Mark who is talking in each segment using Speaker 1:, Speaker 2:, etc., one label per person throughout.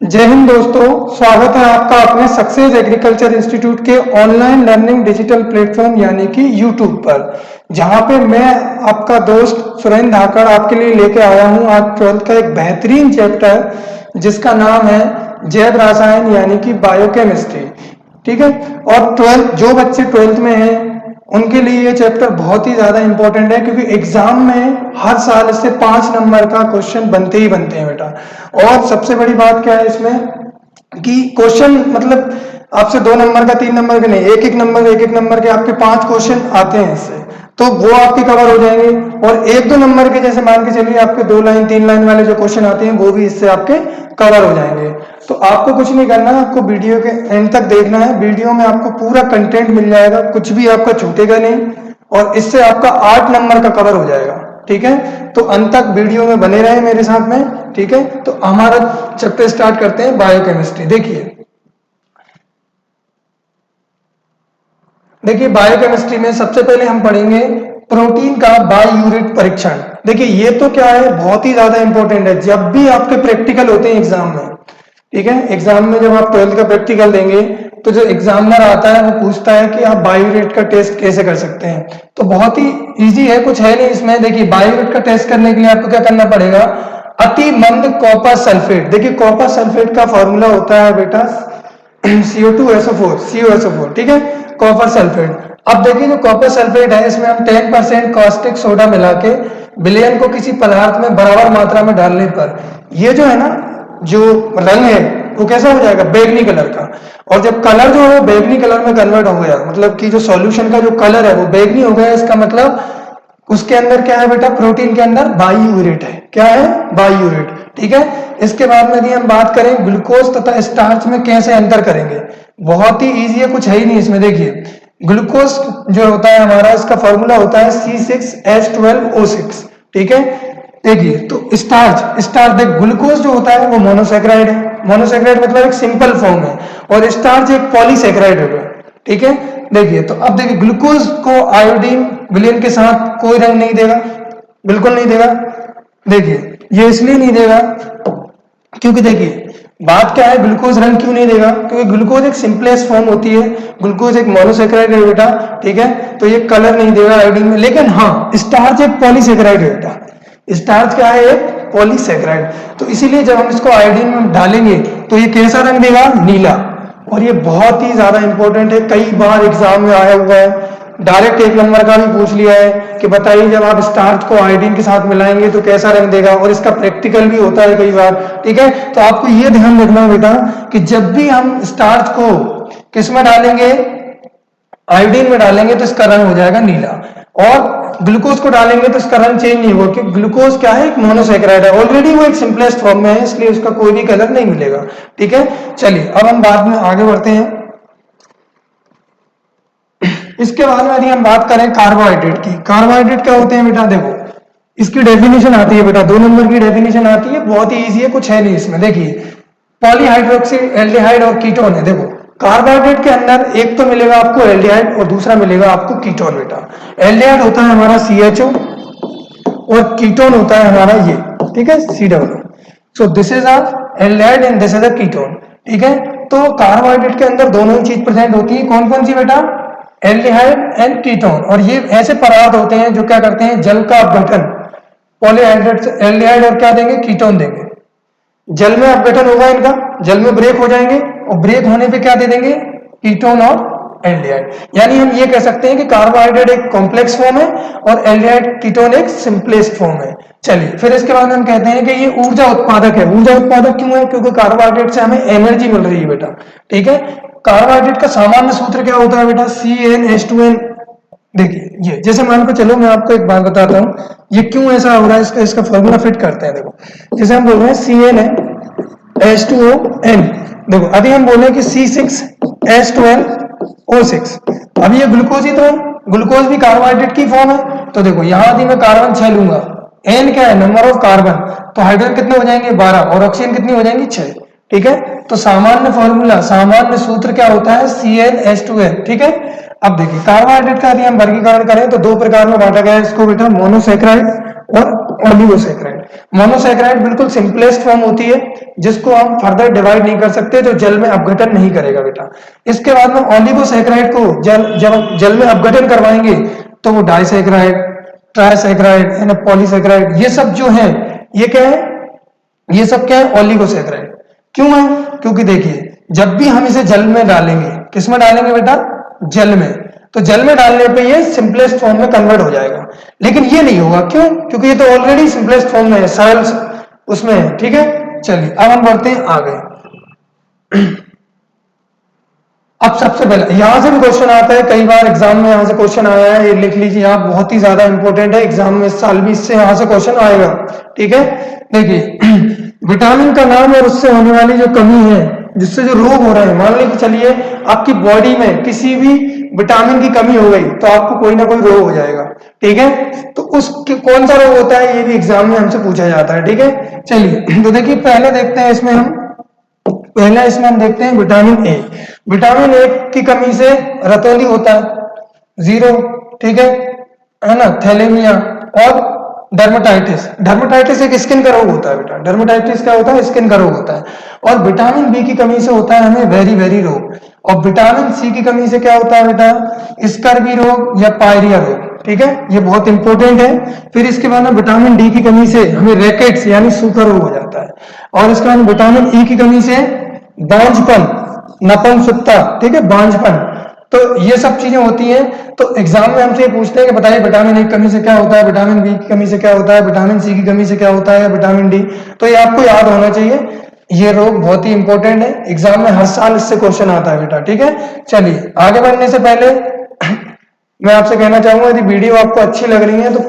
Speaker 1: जय हिंद दोस्तों, स्वागत है आपका अपने सक्सेस एग्रीकल्चर इंस्टीट्यूट के ऑनलाइन लर्निंग डिजिटल प्लेटफॉर्म यानी कि यूट्यूब पर, जहां पे मैं आपका दोस्त सुरेंद्र धाकड़ आपके लिए लेके आया हूं आज 12th का एक बेहतरीन चैप्टर जिसका नाम है जैव रसायन यानी कि बायोकेमिस्ट्री। ठीक है, और 12th जो बच्चे 12th में हैं उनके लिए ये चैप्टर बहुत ही ज्यादा इंपॉर्टेंट है, क्योंकि एग्जाम में हर साल इससे 5 नंबर का क्वेश्चन बनते ही बनते हैं बेटा। और सबसे बड़ी बात क्या है इसमें कि क्वेश्चन मतलब आपसे 2 नंबर का 3 नंबर के नहीं, एक एक नंबर के आपके 5 क्वेश्चन आते हैं इससे, तो वो आपके कवर हो जाएंगे। और 1-2 नंबर के जैसे मान के चलिए आपके 2 लाइन 3 लाइन वाले जो क्वेश्चन आते हैं वो भी इससे आपके कवर हो जाएंगे। तो आपको कुछ नहीं करना है, आपको वीडियो के एंड तक देखना है। वीडियो में आपको पूरा कंटेंट मिल जाएगा, कुछ भी आपका छूटेगा नहीं, और इससे आपका 8 नंबर का कवर हो जाएगा। ठीक है, तो अंत तक वीडियो में बने रहे मेरे साथ में। ठीक है, तो हमारा चैप्टर स्टार्ट करते हैं बायोकेमिस्ट्री। देखिए बायोकेमिस्ट्री में सबसे पहले हम पढ़ेंगे प्रोटीन का बायूरेट परीक्षण। देखिए ये तो क्या है, बहुत ही ज्यादा इंपॉर्टेंट है। जब भी आपके प्रैक्टिकल होते हैं एग्जाम में, ठीक है, एग्जाम में जब आप 12th का प्रैक्टिकल देंगे तो जो एग्जामिनर आता है वो पूछता है कि आप बायूरेट का टेस्ट कैसे कर सकते हैं। तो बहुत ही इजी है, कुछ है नहीं इसमें। देखिए बायूरेट का टेस्ट करने के लिए आपको क्या करना पड़ेगा, अति मंद कॉपर सल्फेट। देखिए कॉपर सल्फेट का फॉर्मूला होता है बेटा CO2SO4, COSO4। ठीक है, कॉपर सल्फेट। अब देखिए जो कॉपर सल्फेट है इसमें हम 10% कॉस्टिक सोडा मिला के विलयन को किसी पदार्थ में बराबर मात्रा में डालने पर ये जो है ना, जो रंग है वो कैसा हो जाएगा, बैगनी कलर का। और जब कलर जो है वो बैगनी कलर में कन्वर्ट हो गया, मतलब कि जो सॉल्यूशन का जो कलर है वो बैगनी हो गया, इसका मतलब उसके अंदर क्या है बेटा, प्रोटीन के अंदर बायूरेट है। क्या है, बायूरेट। ठीक है, इसके बाद में यदि हम बात करें ग्लूकोज तथा स्टार्च में कैसे अंतर करेंगे, बहुत ही इजी है, कुछ है ही नहीं इसमें। देखिए ग्लूकोज जो होता है हमारा, इसका फॉर्मूला होता है C6H12O6। ठीक है, देखिए तो स्टार्च देख, ग्लूकोज जो होता है वो मोनोसैकेराइड है। मोनोसैकेराइड मतलब एक सिंपल फॉर्म है, और स्टार्च एक पॉलीसैकेराइड होगा। ठीक है, देखिए तो अब देखिए ग्लूकोज को आयोडीन विलयन के साथ कोई रंग नहीं देगा, बिल्कुल नहीं देगा। देखिए ये इसलिए नहीं देगा क्योंकि देखिए बात क्या है, ग्लूकोज रंग क्यों नहीं देगा, क्योंकि ग्लूकोज एक सिंपलेस्ट फॉर्म होती है, ग्लूकोज एक मोनोसैकेराइड है बेटा। ठीक है, तो ये कलर नहीं देगा आयोडीन में। लेकिन हाँ, स्टार्च एक पॉलीसैकेराइड है बेटा। स्टार्च क्या है, एक पॉलीसैकेराइड। तो इसीलिए जब हम इसको आयोडीन में डालेंगे तो ये कैसा रंग देगा, नीला। और ये बहुत ही ज्यादा इंपॉर्टेंट है, कई बार एग्जाम में आया हुआ है, डायरेक्ट 1 नंबर का भी पूछ लिया है कि बताइए जब आप स्टार्च को आयोडीन के साथ मिलाएंगे तो कैसा रंग देगा, और इसका प्रैक्टिकल भी होता है कई बार। ठीक है, तो आपको ये ध्यान रखना बेटा कि जब भी हम स्टार्च को किस में डालेंगे, आयोडीन में डालेंगे तो इसका रंग हो जाएगा नीला, और ग्लूकोज को डालेंगे तो इसका रंग चेंज नहीं होगा, क्योंकि ग्लूकोज क्या है, एक मोनोसैकेराइड है, ऑलरेडी वो एक सिंपलेस्ट फॉर्म में है, इसलिए उसका कोई भी कलर नहीं मिलेगा। ठीक है, चलिए अब हम बाद में आगे बढ़ते हैं। इसके बाद में यदि हम बात करें कार्बोहाइड्रेट की, कार्बोहाइड्रेट क्या होते हैं बेटा, देखो इसकी डेफिनेशन आती है बेटा, 2 नंबर की डेफिनेशन आती है, बहुत ही इजी है, कुछ है नहीं इसमें। देखिए पॉलीहाइड्रोक्सी एल्डिहाइड और कीटोन है। देखो कार्बोहाइड्रेट के अंदर एक तो मिलेगा आपको एल्डिहाइड और दूसरा मिलेगा आपको कीटोन बेटा। एल्डिहाइड होता है हमारा CHO और कीटोन होता है हमारा ये, ठीक है, COO। So this is a aldehyde and this is a ketone. ठीक है, तो कार्बोहाइड्रेट के अंदर दोनों ही चीज प्रेजेंट होती है। कौन कौन सी बेटा, एल्डिहाइड एंड कीटोन। और ये ऐसे पदार्थ होते हैं जो क्या करते हैं, जल का अपघटन, पॉलीहाइड्रेट एल्डिहाइड और क्या देंगे, कीटोन देंगे। जल में अपघटन होगा इनका, जल में ब्रेक हो जाएंगे, और ब्रेक होने पे क्या दे देंगे, कीटोन और एल्डिहाइड। यानी हम ये कह सकते हैं कि कार्बोहाइड्रेट एक कॉम्प्लेक्स फॉर्म है और एल्डिहाइड कीटोन एक सिंपलेस्ट फॉर्म है। चलिए फिर इसके बाद हम कहते हैं कि ये ऊर्जा उत्पादक है। ऊर्जा उत्पादक क्यों है, क्योंकि कार्बोहाइड्रेट से हमें एनर्जी मिल रही है बेटा। ठीक है, कार्बोहाइड्रेट का सामान्य सूत्र क्या होता है बेटा, CnH2n। देखिए ये जैसे मान को चलो मैं आपको एक बात बताता हूं, ये क्यों ऐसा हो रहा है, इसका फॉर्मूला फिट करते हैं। देखो जैसे हम बोल रहे हैं CnH2n, देखो अभी हम बोले कि C6H12O6। अब ये ग्लूकोज ही तो है, ग्लूकोज भी कार्बोहाइड्रेट की फॉर्म है। तो देखो यहां यदि मैं कार्बन 6 लूंगा, N क्या है, नंबर ऑफ कार्बन, तो हाइड्रोजन कितने हो जाएंगे, 12, और ऑक्सीजन कितनी हो जाएंगी, 6। ठीक है, तो सामान्य फॉर्मूला, सामान्य सूत्र क्या होता है, CnH2n। ठीक है, अब देखिए कार्बोहाइड्रेट का यदि हम वर्गीकरण करें तो 2 प्रकार में बांटा गया है इसको बेटा, मोनोसैकेराइड और ओलिगोसैकेराइड। मोनोसैकेराइड बिल्कुल सिंपलेस्ट फॉर्म होती है जिसको हम फर्दर डिवाइड नहीं कर सकते, जो जल में अपघटन नहीं करेगा बेटा। इसके बाद में ओलिगोसैकेराइड को जब जल में अपघटन करवाएंगे तो वो डाइसैकेराइड, ट्राइसैकेराइड यानी पॉलीसैकेराइड, ये सब जो है ये क्या है, ये सब क्या है, ओलिगोसैकेराइड। क्यों है? क्योंकि देखिए जब भी हम इसे जल में डालेंगे, किस में डालेंगे बेटा, जल में, तो जल में डालने पे ये सिंपलेस्ट फॉर्म में कन्वर्ट हो जाएगा। लेकिन ये नहीं होगा, क्यों? क्योंकि ये तो ऑलरेडी सिंपलेस्ट फॉर्म में है, सरल उसमें है, ठीक है। चलिए अब हम बढ़ते हैं आगे। अब सबसे पहले यहां से भी क्वेश्चन आता है, कई बार एग्जाम में यहां से क्वेश्चन आया है, ये लिख लीजिए आप, बहुत ही ज्यादा इंपॉर्टेंट है एग्जाम में, इस साल भी इससे यहां से क्वेश्चन आएगा, ठीक है। देखिए विटामिन का नाम और उससे होने वाली जो कमी है, जिससे जो रोग हो रहे हैं, मान लीजिए चलिए आपकी बॉडी में किसी भी विटामिन की कमी हो गई तो आपको कोई ना कोई रोग हो जाएगा, ठीक है। तो उसके कौन सा रोग होता है ये भी एग्जाम में हमसे पूछा जाता है, ठीक है। चलिए तो देखिए पहले देखते हैं इसमें हम देखते हैं विटामिन ए। विटामिन ए की कमी से रतौंधी होता है, 0, ठीक है ना, थैलेमिया और डर्मेटाइटिस। डर्मेटाइटिस एक स्किन का रोग होता है बेटा, डर्मेटाइटिस क्या होता है, स्किन का रोग होता है। और विटामिन बी की कमी से होता है हमें वेरी वेरी रोग। और विटामिन सी की कमी से क्या होता है बेटा, स्कर्वी रोग या पायरिया रोग, ठीक है, ये बहुत इंपॉर्टेंट है। फिर इसके बाद में विटामिन डी की कमी से हमें रैकेट्स यानी सूखा रोग हो जाता है। और इसके बाद विटामिन ई की कमी से बांझपन, नपुंसकता, ठीक है, बांझपन। तो ये सब चीजें होती हैं। तो एग्जाम में हमसे पूछते हैं कि बताइए विटामिन ए की कमी से क्या होता है, विटामिन बी की कमी से क्या होता है, विटामिन सी की कमी से क्या होता है, विटामिन डी। तो ये आपको याद होना चाहिए, ये रोग बहुत ही इंपॉर्टेंट है, एग्जाम में हर साल इससे क्वेश्चन आता है बेटा, ठीक है। चलिए आगे बढ़ने से पहले मैं आपसे कहना चाहूंगा, यदि वीडियो आपको अच्छी लग रही है तो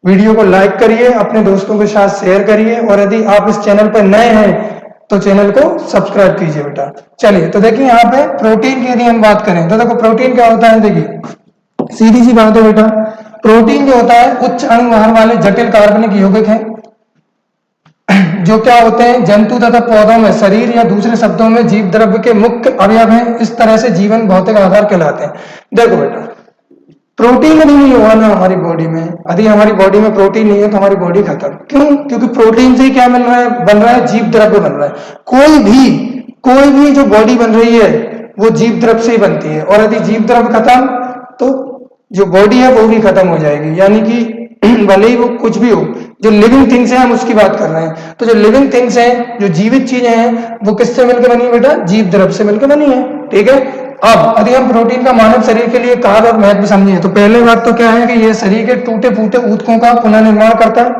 Speaker 1: वीडियो को लाइक करिए, अपने दोस्तों के साथ शेयर करिए, और यदि आप इस चैनल पर नए हैं तो चैनल को सब्सक्राइब कीजिए बेटा। चलिए तो देखिए यहाँ पे प्रोटीन की यदि हम बात करें तो देखो प्रोटीन क्या होता है, देखिए सीधी सी बात है बेटा, प्रोटीन जो होता है उच्च अणु भार वाले जटिल कार्बनिक यौगिक हैं, जो क्या होते हैं, जंतु तथा पौधों में शरीर या दूसरे शब्दों में जीव द्रव्य के मुख्य अवयव हैं। इस तरह से जीवन भौतिक आधार कहलाते हैं। देखो बेटा प्रोटीन यदि नहीं होगा ना हमारी बॉडी में, यदि हमारी बॉडी में प्रोटीन नहीं है तो हमारी बॉडी खत्म। क्यों? क्योंकि प्रोटीन से ही क्या मिल रहा है, बन रहा है, जीव द्रव्य बन रहा है। कोई भी जो बॉडी बन रही है वो जीव द्रव्य से ही बनती है, और यदि जीव द्रव्य खत्म तो जो बॉडी है वो भी खत्म हो जाएगी। यानी कि भले ही वो कुछ भी हो, जो लिविंग थिंग्स हैं हम उसकी बात कर रहे हैं, तो जो लिविंग थिंग्स हैं, जो जीवित चीजें हैं, वो किससे मिलकर बनी है बेटा, जीव द्रव्य से मिलकर बनी है, ठीक है। अब यदि हम प्रोटीन का मानव शरीर के लिए कार्य और महत्व समझें तो पहले बात तो क्या है कि यह शरीर के टूटे फूटे ऊतकों का पुनर्निर्माण करता है।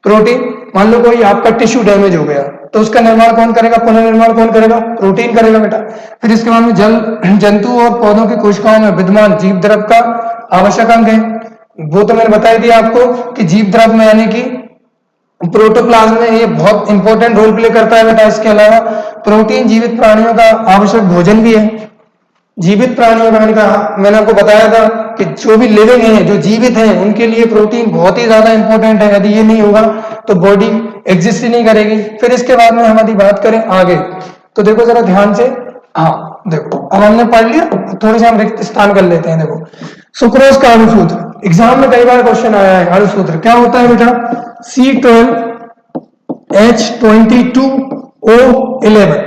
Speaker 1: प्रोटीन, मान लो कोई आपका टिश्यू डैमेज हो गया तो उसका निर्माण कौन करेगा, पुनर्निर्माण कौन करेगा, प्रोटीन करेगा बेटा। फिर इसके बाद में जंतु और पौधों की कोशिकाओं में विद्यमान जीव द्रव्य का आवश्यक अंग है। वो तो मैंने बता दिया आपको कि जीव द्रव्य में यानी कि प्रोटोप्लाज्म में ये बहुत इंपॉर्टेंट रोल प्ले करता है बेटा। इसके अलावा प्रोटीन जीवित प्राणियों का आवश्यक भोजन भी है। जीवित प्राणियों का मैंने आपको बताया था कि जो भी लिविंग है, जो जीवित हैं, उनके लिए प्रोटीन बहुत ही ज्यादा इंपॉर्टेंट है। यदि ये नहीं होगा तो बॉडी एग्जिस्ट ही नहीं करेगी। फिर इसके बाद में हम यदि बात करें आगे तो देखो जरा ध्यान से, हाँ देखो अब हमने पढ़ लिया, थोड़े से हम रिक्त स्थान कर लेते हैं। देखो सुक्रोज का अणुसूत्र, एग्जाम में कई बार क्वेश्चन आया है। अणुसूत्र क्या होता है बेटा, C12H22O11,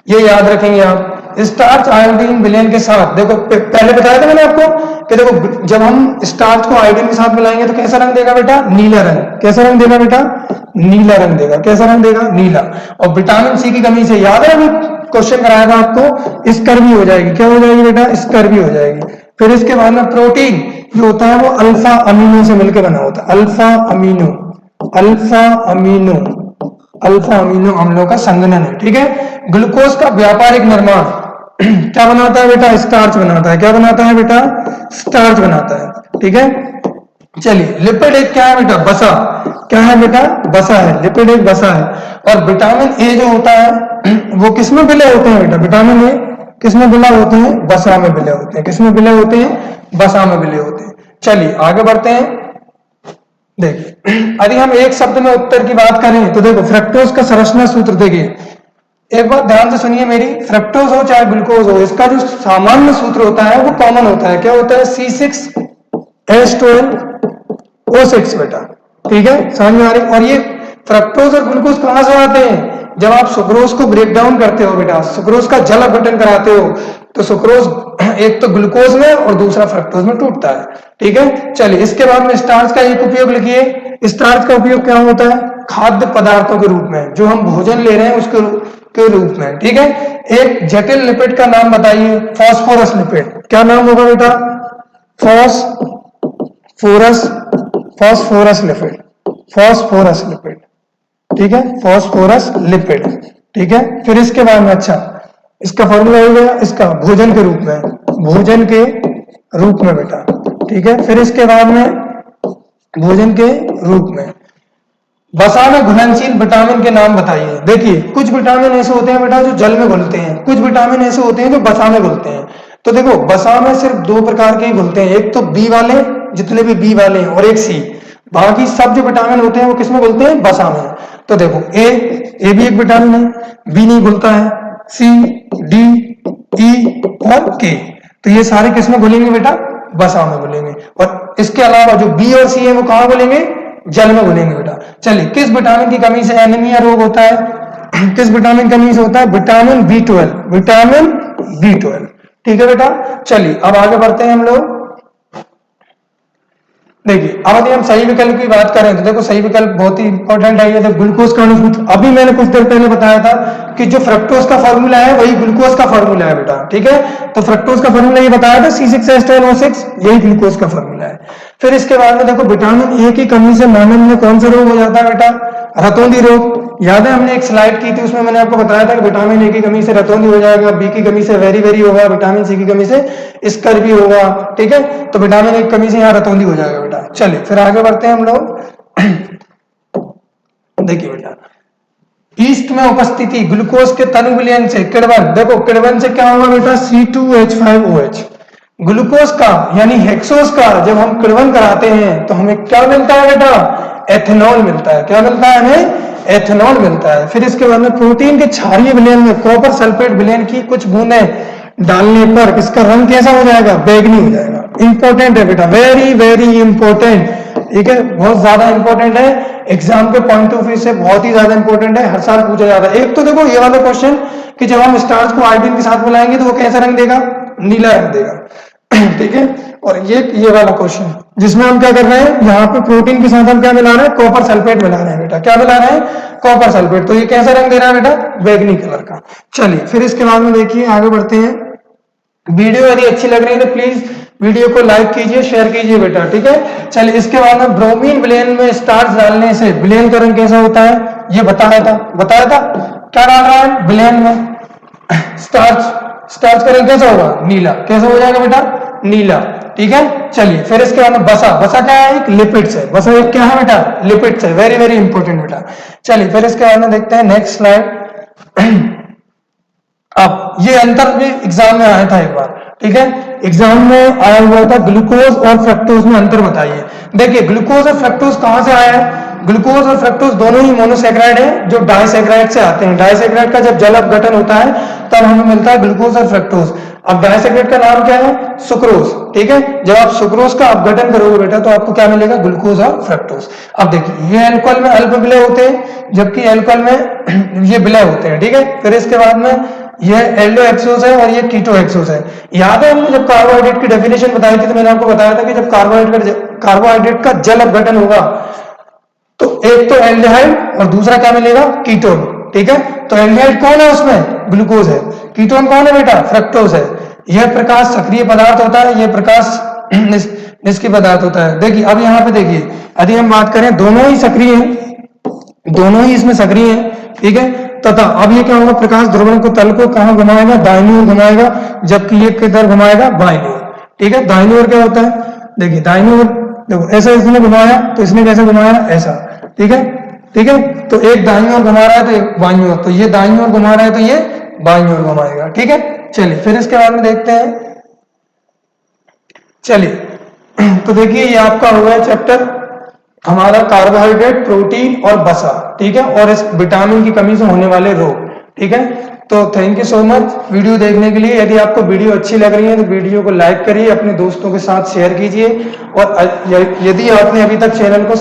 Speaker 1: ये याद रखेंगे आप। स्टार्च आयोडीन विलयन के साथ, देखो पहले बताया था मैंने आपको कि देखो जब हम स्टार्च को आयोडीन के साथ मिलाएंगे तो कैसा रंग देगा बेटा, नीला रंग। कैसा रंग देगा बेटा, नीला रंग देगा। कैसा रंग देगा, नीला। और विटामिन सी की कमी से, याद है अभी क्वेश्चन कराया था आपको, स्कर्वी हो जाएगी। क्या हो जाएगी बेटा, स्कर्वी हो जाएगी। फिर इसके बाद में प्रोटीन जो होता है वो अल्फा अमीनो से मिलकर बना होता है। अल्फा अमीनो अम्लों का संघनन है, ठीक है। ग्लूकोज का व्यापारिक निर्माण क्या बनाता है बेटा, स्टार्च बनाता है। क्या बनाता है बेटा, स्टार्च बनाता है, ठीक है। चलिए लिपिड एक क्या है बेटा, बसा। क्या है बेटा, बसा है। लिपिड एक बसा है। और विटामिन ए जो होता है वो किसमें विलय होते हैं बेटा, विटामिन ए किसमें विलय होते हैं, बसा में विलय होते हैं। किसमें विलय होते हैं, बसा में विलय होते हैं। चलिए आगे बढ़ते हैं। देखिए यदि हम एक शब्द में उत्तर की बात करें तो देखो फ्रक्टोज का संरचना सूत्र देखिए, एक बात ध्यान से सुनिए मेरी, फ्रक्टोज हो चाहे ग्लूकोज हो, इसका जो सामान्य सूत्र होता है वो कॉमन होता है। क्या होता है, C6H12O6 बेटा, ठीक है, समझ में आ रही। और ये फ्रक्टोज और ग्लूकोज कहां से आते हैं? जब आप सुक्रोज को ब्रेक डाउन करते हो बेटा, सुक्रोज का जल अपघटन कराते हो, तो सुक्रोज एक तो ग्लूकोज में और दूसरा फ्रक्टोज में टूटता है। ठीक है, चलिए इसके बाद में स्टार्च का एक उपयोग लिखिए। स्टार्च का उपयोग क्या होता है? खाद्य पदार्थों के रूप में, जो हम भोजन ले रहे हैं उसके के रूप में। ठीक है, एक जटिल लिपिड का नाम बताइए। Phosphorus lipid. क्या नाम होगा बेटा? Phosphorus lipid. Phosphorus lipid. ठीक है, फास्फोरस लिपिड। ठीक है, फिर इसके बाद में अच्छा इसका फॉर्मूला हो गया इसका भोजन के रूप में, भोजन के रूप में बेटा। ठीक है, फिर इसके बाद में भोजन के रूप में वसा में घुलनशील विटामिन के नाम बताइए। देखिए कुछ विटामिन ऐसे होते हैं बेटा जो जल में घुलते हैं, कुछ विटामिन ऐसे होते हैं जो वसा में घुलते हैं। तो देखो वसा में सिर्फ दो प्रकार के ही घुलते हैं, एक तो बी वाले, जितने भी बी वाले हैं, और एक सी। बाकी सब जो विटामिन होते हैं वो किसमें घुलते हैं? वसा में। तो देखो ए भी एक विटामिन है, बी नहीं घुलता है, सी, डी, ई और के, तो ये सारे किसमें घुलेंगे बेटा? वसा में घुलेंगे। और इसके अलावा जो बी और सी है वो कहां घुलेंगे? जल में घुलेंगे बेटा। चलिए किस विटामिन की कमी से एनीमिया रोग होता है? किस विटामिन कमी से होता है? Vitamin B12। Vitamin B12। ठीक है बेटा, चलिए अब आगे बढ़ते हैं हम लोग। देखिए अब यदि हम सही विकल्प की बात करें तो देखो सही विकल्प बहुत ही इंपॉर्टेंट है। ये तो ग्लूकोज का अभी मैंने कुछ देर पहले बताया था कि जो फ्रक्टोज का फॉर्मूला है वही ग्लूकोज का फॉर्मूला है बेटा। ठीक है, तो फ्रक्टोज का फॉर्मूला ये बताया था C6H12O6, यही ग्लूकोज का फॉर्मूला है। फिर इसके बाद में देखो विटामिन ए की कमी से मानव में कौन सा रोग हो जाता है बेटा? रतौंधी रोग। याद है हमने एक स्लाइड की थी, उसमें मैंने आपको बताया था कि विटामिन ए की कमी से रतौंधी हो जाएगा, बी की कमी से वेरी वेरी होगा, विटामिन सी की कमी से स्कर्वी होगा। ठीक है, तो विटामिन ए की कमी से यहाँ रतौंधी हो जाएगा बेटा। चलिए फिर आगे बढ़ते हैं हम लोग। देखिए बेटा ईस्ट में उपस्थिति ग्लूकोज के तनु विलयन से किण्वन, देखो किण्वन से क्या होगा बेटा? C2H5OH। ग्लूकोज का यानी हेक्सोज का जब हम किण्वन कराते हैं तो हमें क्या मिलता है बेटा? एथेनॉल मिलता है। क्या मिलता है हमें? एथेनॉल मिलता है। फिर इसके बाद में प्रोटीन के क्षारीय विलयन में कॉपर सल्फेट विलयन की कुछ बूंदें डालने पर इसका रंग कैसा हो जाएगा? बैगनी हो जाएगा। इंपॉर्टेंट है बेटा, वेरी वेरी इंपॉर्टेंट। ठीक है, बहुत ज्यादा इंपॉर्टेंट है, एग्जाम के पॉइंट ऑफ व्यू से बहुत ही ज्यादा इंपॉर्टेंट है, हर साल पूछा जाता है। एक तो देखो ये वाला क्वेश्चन कि जब हम स्टार्च को आयोडीन के साथ मिलाएंगे तो वो कैसा रंग देगा? नीला रंग देगा। ठीक है, और ये वाला क्वेश्चन जिसमें हम क्या कर रहे हैं, यहाँ पे प्रोटीन के साथ हम क्या मिला रहे हैं? कॉपर सल्फेट मिला रहे हैं बेटा। क्या मिला रहे हैं? Copper sulphate. तो ये कैसा रंग दे रहा है बेटा? बैगनी कलर का। चलिए फिर इसके बाद में देखिए आगे बढ़ते हैं। वीडियो यदि अच्छी लग रही है तो प्लीज वीडियो को लाइक कीजिए, शेयर कीजिए बेटा। ठीक है, चलिए इसके बाद में ब्रोमीन विलयन में स्टार्च डालने से विलयन का रंग कैसा होता है? ये बताया था क्या डाल रहा है विलयन में? स्टार्च का रंग कैसा होगा? नीला। कैसा हो जाएगा बेटा? नीला। ठीक है, चलिए फिर इसके बाद में वसा क्या है? एक लिपिड्स है। वसा एक क्या है बेटा? लिपिड्स है। वेरी वेरी इंपॉर्टेंट बेटा। चलिए फिर इसके बाद में देखते हैं नेक्स्ट स्लाइड। अब ये अंतर भी एग्जाम में आया था एक बार। ठीक है, एग्जाम में आया हुआ था ग्लूकोज और फ्रक्टोज में अंतर बताइए। देखिए ग्लूकोज और फ्रक्टोज कहां से आया है? ग्लूकोज और फ्रक्टोज दोनों ही मोनोसैकेराइड है जो डाइसैकेराइड से आते हैं। डाइसैकेराइड का जब जल अपघटन होता है तब हमें मिलता है ग्लूकोज और फ्रक्टोज। अब डाइसैकेराइड का नाम क्या है? सुक्रोज। ठीक है, जब आप सुक्रोज का अपघटन करोगे बेटा तो आपको क्या मिलेगा? ग्लूकोज और फ्रक्टोज। अब देखिए ये एल्कोहल में अल्प विलय होते हैं जबकि एल्कोहल में ये विलय होते हैं। ठीक है, फिर इसके बाद में ये एल्डोहेक्सोज है और ये कीटोहेक्सोज है। याद है हमने जब कार्बोहाइड्रेट की डेफिनेशन बताई थी तो मैंने आपको बताया था कि जब कार्बोहाइड्रेट का जल अपघटन होगा तो एक तो एल्डिहाइड और दूसरा क्या मिलेगा? कीटोन। ठीक है, तो एल्डिहाइड कौन है? उसमें ग्लूकोज है। कीटोन कौन है बेटा? फ्रक्टोज है। यह प्रकाश सक्रिय पदार्थ होता है, यह प्रकाश निष्क्रिय पदार्थ होता है। देखिए अब यहाँ पे देखिए यदि हम बात करें दोनों ही सक्रिय हैं, दोनों ही इसमें सक्रिय हैं। ठीक है, तथा अब ये क्या होगा? प्रकाश ध्रुवण को तल को कहां घुमाएगा? दाहिनी ओर घुमाएगा, जबकि ये किधर घुमाएगा? बाईं ओर। ठीक है, दाहिनी ओर क्या होता है? देखिए दाहिनी ओर देखो ऐसा इसने घुमाया तो इसने कैसे घुमाया? ऐसा। ठीक है, ठीक है, तो एक दाहिनी ओर घुमा रहा है तो एक बाईं ओर, तो ये दाहिनी ओर घुमा रहा है तो ये बाईं ओर घुमाएगा। ठीक है, चलिए फिर इसके बाद में देखते हैं। चलिए तो देखिए ये आपका हो गया चैप्टर हमारा कार्बोहाइड्रेट, प्रोटीन और वसा। ठीक है, और इस विटामिन की कमी से होने वाले रोग। ठीक है, तो thank you so much video देखने के लिए। यदि आपको वीडियो अच्छी लग रही है तो वीडियो को लाइक करिए, अपने दोस्तों के साथ शेयर कीजिए, और यदि आपने अभी तक चैनल को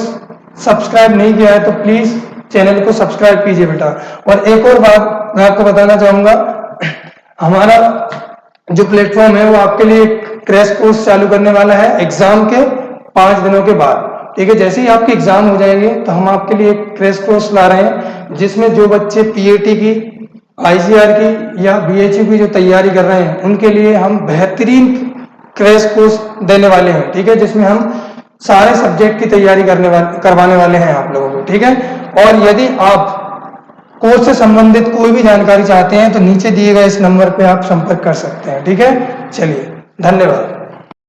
Speaker 1: सब्सक्राइब नहीं किया है तो प्लीज चैनल को सब्सक्राइब कीजिए बेटा। और एक और बात मैं आपको बताना चाहूंगा, हमारा जो प्लेटफॉर्म है वो आपके लिए क्रैश कोर्स चालू करने वाला है एग्जाम के 5 दिनों के बाद। ठीक है, जैसे ही आपके एग्जाम हो जाएंगे तो हम आपके लिए एक क्रैश कोर्स ला रहे हैं, जिसमें जो बच्चे पीएटी की, आईसीआर की या बीएचयू की जो तैयारी कर रहे हैं उनके लिए हम बेहतरीन क्रैश कोर्स देने वाले हैं। ठीक है, जिसमें हम सारे सब्जेक्ट की तैयारी करवाने वाले हैं आप लोगों को। ठीक है, और यदि आप कोर्स से संबंधित कोई भी जानकारी चाहते हैं तो नीचे दिए गए इस नंबर पे आप संपर्क कर सकते हैं। ठीक है, चलिए, धन्यवाद।